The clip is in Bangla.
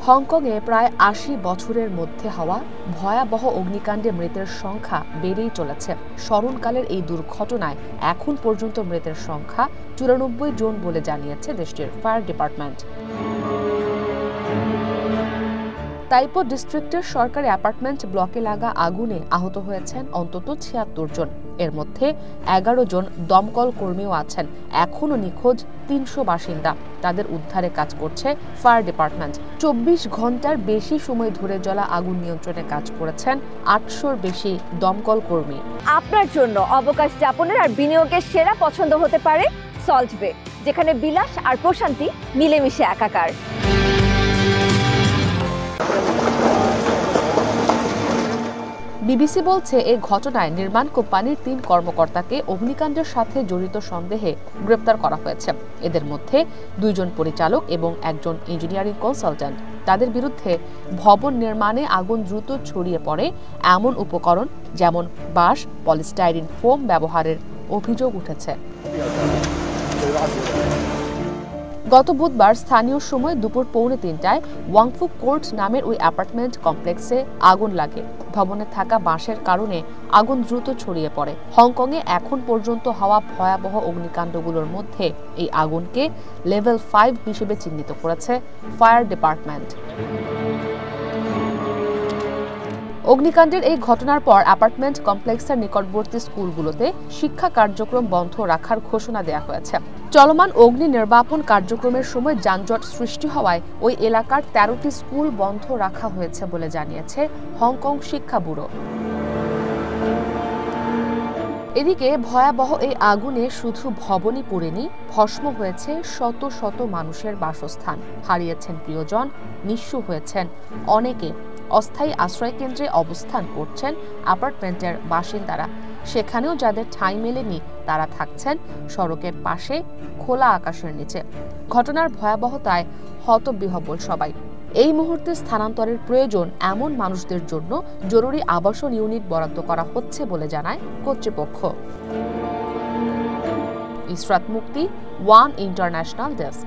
হংকংয়ে প্রায় ৮০ বছরের মধ্যে হওয়া ভয়াবহ অগ্নিকাণ্ডে মৃতের সংখ্যা বেড়েই চলেছে। স্মরণকালের এই দুর্ঘটনায় এখন পর্যন্ত মৃতের সংখ্যা ৯৪ জন বলে জানিয়েছে দেশটির ফায়ার ডিপার্টমেন্ট। তাইপো ডিস্ট্রিক্টের সরকারি অ্যাপার্টমেন্ট ব্লকে লাগা আগুনে আহত হয়েছেন অন্তত ৭৬ জন। এর মধ্যে ১১ জন দমকল কর্মীও আছেন। এখনও নিখোঁজ ৩০০ বাসিন্দা। তাদের উদ্ধারে কাজ করছে ফায়ার ডিপার্টমেন্ট। ২৪ ঘন্টার বেশি সময় ধরে জ্বলা আগুন নিয়ন্ত্রণে কাজ করেছেন ৮০০-র বেশি দমকল কর্মী। আপনার জন্য অবকাশ যাপনের আর বিনিয়োগের সেরা পছন্দ হতে পারে সল্ট বে, যেখানে বিলাস আর প্রশান্তি মিলেমিশে একাকার। বিবিসি বলছে, এই ঘটনায় নির্মাণ কোম্পানির ৩ কর্মকর্তাকে অগ্নিকাণ্ডের সাথে জড়িত সন্দেহে গ্রেপ্তার করা হয়েছে। এদের মধ্যে ২ জন পরিচালক এবং একজন ইঞ্জিনিয়ারিং কনসালট্যান্ট। তাদের বিরুদ্ধে ভবন নির্মাণে আগুন দ্রুত ছড়িয়ে পড়ে এমন উপকরণ যেমন বাঁশ, পলিস্টাইরিন ফোম ব্যবহারের অভিযোগ উঠেছে। গত বুধবার স্থানীয় সময় দুপুর 2:45টায় ওয়াংফু কোর্ট নামের ওই অ্যাপার্টমেন্ট কমপ্লেক্সে আগুন লাগে। ভবনে থাকা বাঁশের কারণে আগুন দ্রুত ছড়িয়ে পড়ে। হংকংয়ে এখন পর্যন্ত হওয়া ভয়াবহ অগ্নিকাণ্ডগুলোর মধ্যে এই আগুনকে লেভেল 5 হিসেবে চিহ্নিত করেছে ফায়ার ডিপার্টমেন্ট। অগ্নিকাণ্ডের এই ঘটনার পর অ্যাপার্টমেন্ট কমপ্লেক্সের নিকটবর্তী স্কুলগুলোতে শিক্ষা কার্যক্রম বন্ধ রাখার ঘোষণা দেওয়া হয়েছে। চলমান অগ্নি নির্বাপন কার্যক্রমের সময় যানজট সৃষ্টি হওয়ায় ওই এলাকার ১৩টি স্কুল বন্ধ রাখা হয়েছে বলে জানিয়েছে হংকং শিক্ষা ব্যুরো। এদিকে ভয়াবহ এই আগুনে শুধু ভবনই পোড়েনি, ভস্ম হয়েছে শত শত মানুষের বাসস্থান। হারিয়েছেন প্রিয়জন, নিঃস্ব হয়েছেন অনেকে। অস্থায়ী আশ্রয়কেন্দ্রে অবস্থান করছেন অ্যাপার্টমেন্টের বাসিন্দারা। সেখানেও যাদের ঠাঁই মেলেনি তারা থাকছেন সড়কের পাশে খোলা আকাশের নিচে। ঘটনার ভয়াবহতায় হতবিহ্বল সবাই। এই মুহূর্তে স্থানান্তরের প্রয়োজন এমন মানুষদের জন্য জরুরি আবাসন ইউনিট বরাদ্দ করা হচ্ছে বলে জানায় কর্তৃপক্ষ। ইসরাত মুক্তি, ওয়ান ইন্টারন্যাশনাল ডেস্ক।